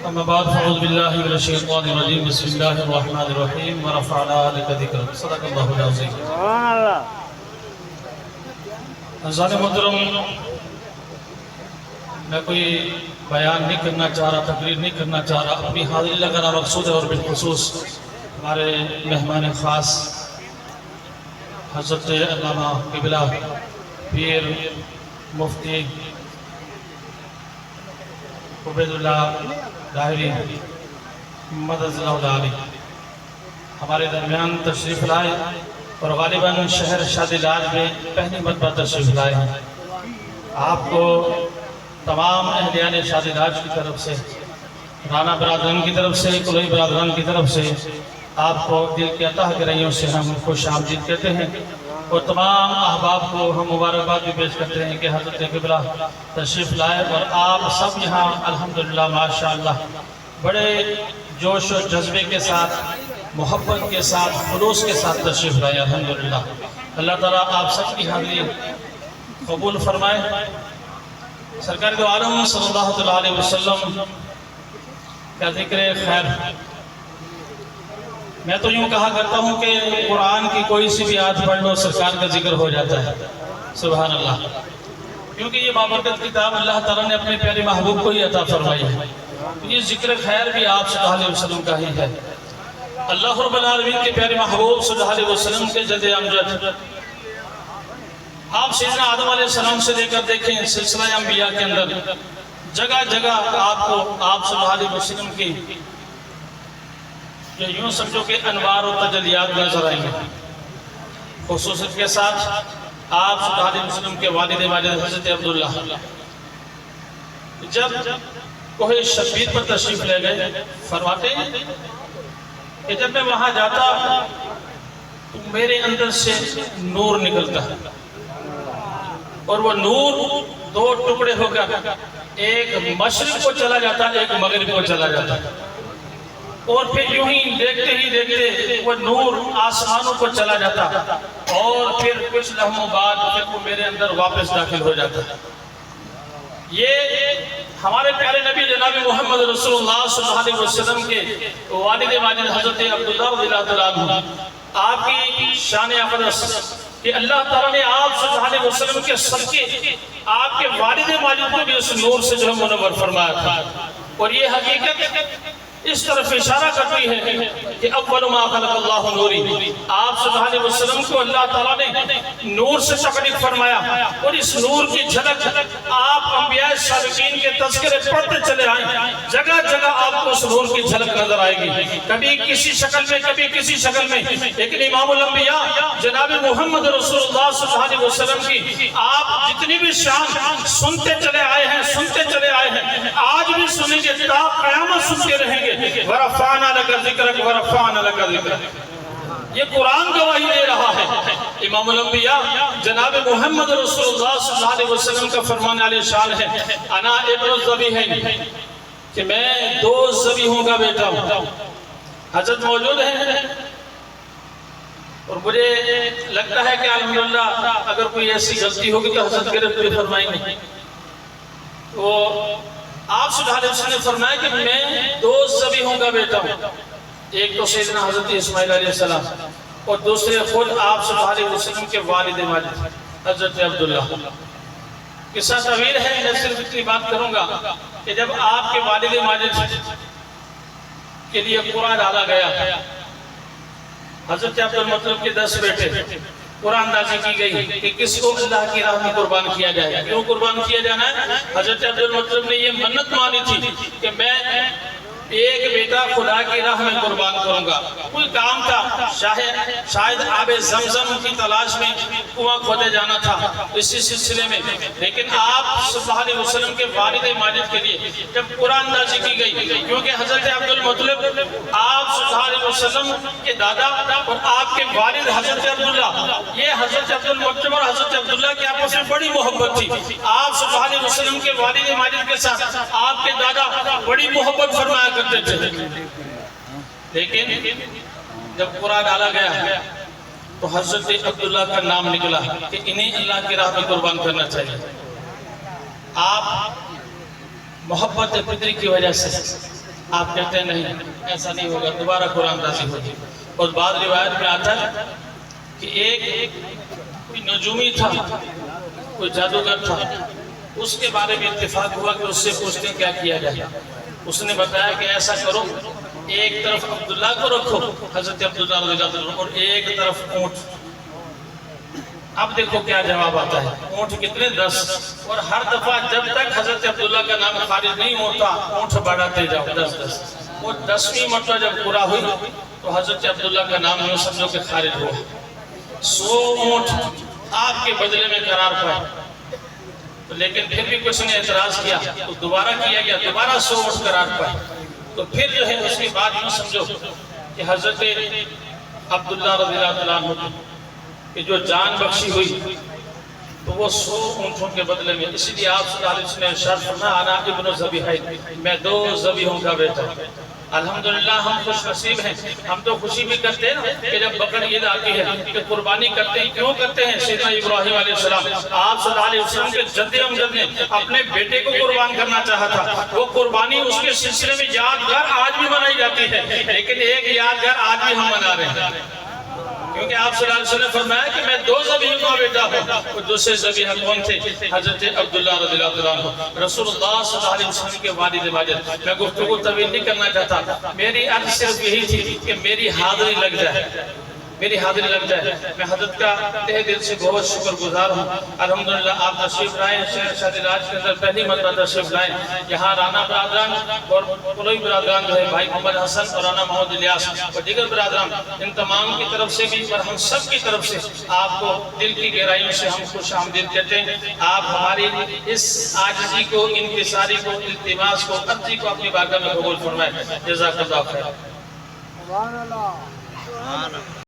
اما بعد فاعوذ باللہ من الشیطان الرجیم بسم اللہ الرحمن الرحیم ورفعنا لک ذکرک صدق اللہ العظیم۔ عزیزان محترم، میں کوئی بیان نہیں کرنا چاہ رہا، تقریر نہیں کرنا چاہ رہا، اپنی حاضری لگانا مقصود ہے، اور بالخصوص ہمارے مہمان خاص حضرت علامہ قبلہ پیر مفتی عبید اللہ لاہری مدد اللہ علی ہمارے درمیان تشریف لائے، اور غالباً شہر شادی لاج میں پہلی مرتبہ تشریف لائے ہیں۔ آپ کو تمام اہلیان شادی لاج کی طرف سے، رانا برادران کی طرف سے، کلوئی برادران کی طرف سے آپ کو دل کے عطا گرہیوں سے ہم خوش آمدید کہتے ہیں، اور تمام احباب کو ہم مبارکباد بھی پیش کرتے ہیں کہ حضرت قبلہ تشریف لائے، اور آپ سب یہاں الحمدللہ ماشاءاللہ بڑے جوش و جذبے کے ساتھ، محبت کے ساتھ، خلوص کے ساتھ تشریف لائے الحمدللہ۔ اللہ تعالیٰ آپ سب کی حاضری قبول فرمائے۔ سرکار دو عالم صلی اللہ علیہ وسلم کا ذکر خیر، میں تو یوں کہا کرتا ہوں کہ قرآن کی کوئی سی بھی آیت پڑھ لو سرکار کا ذکر ہو جاتا ہے، سبحان اللہ، کیونکہ یہ بابرکت کتاب اللہ تعالیٰ نے اپنے پیارے محبوب کو ہی عطا فرمائی ہے۔ یہ ذکر خیر بھی آپ صلی اللہ علیہ وسلم کا ہی ہے۔ اللہ رب العالمین کے پیارے محبوب صلی اللہ علیہ وسلم کے جد امجد، آپ سیدنا آدم علیہ السلام سے لے کر دیکھیں سلسلہ انبیاء کے اندر جگہ جگہ آپ کو آپ صلی اللہ علیہ وسلم کی یوں سمجھو کہ انوار و تجلیات نظر آئیں گے۔ خصوصیت کے ساتھ آپ صلی اللہ علیہ وسلم کے والد ماجد حضرت عبداللہ جب کوہ شبیر پر تشریف لے گئے، فرماتے ہیں کہ جب میں وہاں جاتا تو میرے اندر سے نور نکلتا ہے، اور وہ نور دو ٹکڑے ہو کر ایک مشرق کو چلا جاتا ہے، ایک مغرب کو چلا جاتا ہے، اور پھر یوں ہی دیکھتے وہ نور آسمانوں کو چلا جاتا، اور پھر کچھ لمحوں بعد پھر وہ میرے اندر واپس داخل ہو جاتا ہے۔ یہ ہمارے پیارے نبی جناب محمد رسول اللہ صلی اللہ علیہ وسلم کے والد ماجد حضرت عبداللہ رضی اللہ تعالیٰ عنہ، آپ کی شان اقدس کہ اللہ تعالیٰ نے آپ صلی اللہ علیہ وسلم کے صدقے آپ کے والد ماجد کو بھی اس نور سے جو ہے منور فرمایا تھا، اور یہ حقیقت اس طرف اشارہ کرتی ہے کہ اول ما خلق اللہ نوری، آپ صلی اللہ علیہ وسلم کو اللہ تعالیٰ نے نور سے تخلیق فرمایا، اور اس نور کی جھلک آپ انبیاء سابقین کے تذکرے پڑھتے چلے آئیں، جگہ جگہ آپ کو اس نور کی جھلک نظر آئے گی، کبھی کسی شکل میں کبھی کسی شکل میں، لیکن امام الانبیاء جناب محمد رسول اللہ صلی اللہ علیہ وسلم کی آپ جتنی بھی شان سنتے چلے آئے ہیں، سنتے چلے آئے ہیں، آج بھی سنیں گے، تا قیامت سنتے رہیں گے۔ ورفعنا لک ذکرک ورفعنا لک ذکرک، یہ قرآن گواہی دے رہا ہے۔ امام الانبیاء جناب محمد رسول اللہ صلی اللہ علیہ وسلم کا فرمان علیہ شان ہے، انا ابن الذبیحین، کہ میں دو ذبیحوں کا بیٹا ہوں۔ حضرت موجود ہیں، اور مجھے لگتا ہے کہ الحمدللہ اگر کوئی ایسی غلطی ہوگی تو حضرت گرفت بھی فرمائیں گے۔ تو آپ صلی اللہ علیہ وسلم نے فرمایا کہ میں دو ذبیحوں کا بیٹا ہوں، ایک تو سیدنا حضرت اسماعیل علیہ السلام، اور دوسرے خود آپ صلی اللہ علیہ وسلم کے والد ماجد حضرت عبداللہ۔ قصہ طویل ہے، میں صرف اتنی بات کروں گا کہ جب آپ کے والد ماجد کے لیے قرآن ڈالا گیا، حضرت عبدالمطلب کے 10 بیٹے، قرآن نازل کی گئی کہ کس کو اللہ کی راہ میں قربان کیا جائے، کیوں قربان کیا جانا ہے؟ حضرت عبدالمطلب نے یہ منت مانی تھی کہ میں ایک بیٹا خدا کی راہ میں قربان کروں گا۔ کوئی کام تھا، شاید آب زمزم کی تلاش میں کنواں کھودے جانا تھا اسی سلسلے میں، لیکن آپ صلی اللہ علیہ وسلم کے والد ماجد کے لیے جب قرآن نازل کی گئی، کیونکہ حضرت عبدالمطلب آپ صلی اللہ علیہ وسلم کے دادا اور آپ کے والد حضرت عبداللہ، یہ حضرت عبدالمطلب اور حضرت عبداللہ کے آپس میں بڑی محبت تھی۔ آپ صلی اللہ علیہ وسلم کے والد ماجد کے ساتھ آپ کے دادا بڑی محبت فرمایا کرتے تھے، لیکن جب قرآن ڈالا گیا تو حضرت عبداللہ کا نام نکلا کہ انہیں اللہ کی راہ میں قربان کرنا چاہیے۔ آپ محبت فطری کی وجہ سے آپ کہتے ہیں نہیں ایسا نہیں ہوگا، دوبارہ قرآن نازل ہوگی۔ اور بعض روایت میں آتا ہے کہ ایک کوئی نجومی تھا، کوئی جادوگر تھا، اس کے بارے میں اتفاق ہوا کہ اس سے پوچھتے ہیں کیا کیا جائے۔ اس نے بتایا کہ ایسا کرو، ایک طرف عبداللہ کو رکھو، حضرت عبداللہ رضی اللہ عنہ، اور ایک طرف اونٹ۔ اب دیکھو کیا جواب آتا ہے، اونٹ کتنے؟ 10۔ اور ہر دفعہ جب تک حضرت عبداللہ کا نام خارج نہیں ہوتا اونٹ بڑھاتے جاؤ، 10۔ وہ 10ویں مرتبہ جب پورا ہوئی تو حضرت عبداللہ کا نام یوں سمجھو کہ خارج ہوا۔ 100 اونٹ آپ کے بدلے میں قرار پائے، لیکن پھر بھی کچھ نے اعتراض کیا تو دوبارہ کیا گیا، دوبارہ 100 اونٹ قرار پائے۔ تو پھر جو ہے اس کے بعد یوں سمجھو کہ حضرت عبداللہ رضی اللہ عنہ کہ جو جان بخشی ہوئی تو وہ 100 اونٹوں کے بدلے میں، اس لیے آپ صلی اللہ علیہ وسلم نے ارشاد فرمایا انا ابن ذبیحین، میں 2 ذبیحوں کا بیٹا ہوں۔ الحمدللہ ہم خوش نصیب ہیں، ہم تو خوشی بھی کرتے ہیں نا کہ جب بقر عید آتی ہے کہ قربانی کرتے ہیں۔ کیوں کرتے ہیں؟ سیدنا ابراہیم علیہ السلام، آپ صلی اللہ علیہ وسلم کے جد امجد نے اپنے بیٹے کو قربان کرنا چاہا تھا، وہ قربانی اس کے سلسلے میں یادگار آج بھی منائی جاتی ہے، لیکن ایک یادگار آج بھی ہم منا رہے ہیں، کیونکہ آپ صلی اللہ علیہ وسلم نے فرمایا کہ میں 2 ذبیحوں کا بیٹا ہوں۔ اور دوسرے ذبیحہ کون تھے؟ حضرت عبداللہ رضی اللہ عنہ، رسول اللہ صلی اللہ علیہ وسلم کے والد ماجد۔ میں گفتگو طویل نہیں کرنا چاہتا، میری عرض صرف یہی تھی کہ میری حاضری لگ جائے، میری حاضری لگ جائے۔ میں حضرت کا تہ دل سے بہت شکر گزار ہوں۔ الحمدللہ آپ تشریف لائیں، شہر شادی راج کے اندر پہلی مرتبہ تشریف لائیں۔ یہاں رانا برادران اور قلوئی برادران جو ہے بھائی محمد حسن اور رانا محمد الیاس اور دیگر برادران، ان تمام کی طرف سے بھی اور ہم سب کی طرف سے آپ کو دل کی گہرائیوں سے ہم خوش آمدید کہتے ہیں۔ آپ ہماری اس عاجزی کو، انکساری کو، التماس کو، عرضی کو اپنی بارگاہ میں قبول فرمائیں۔ جزاک اللہ خیر۔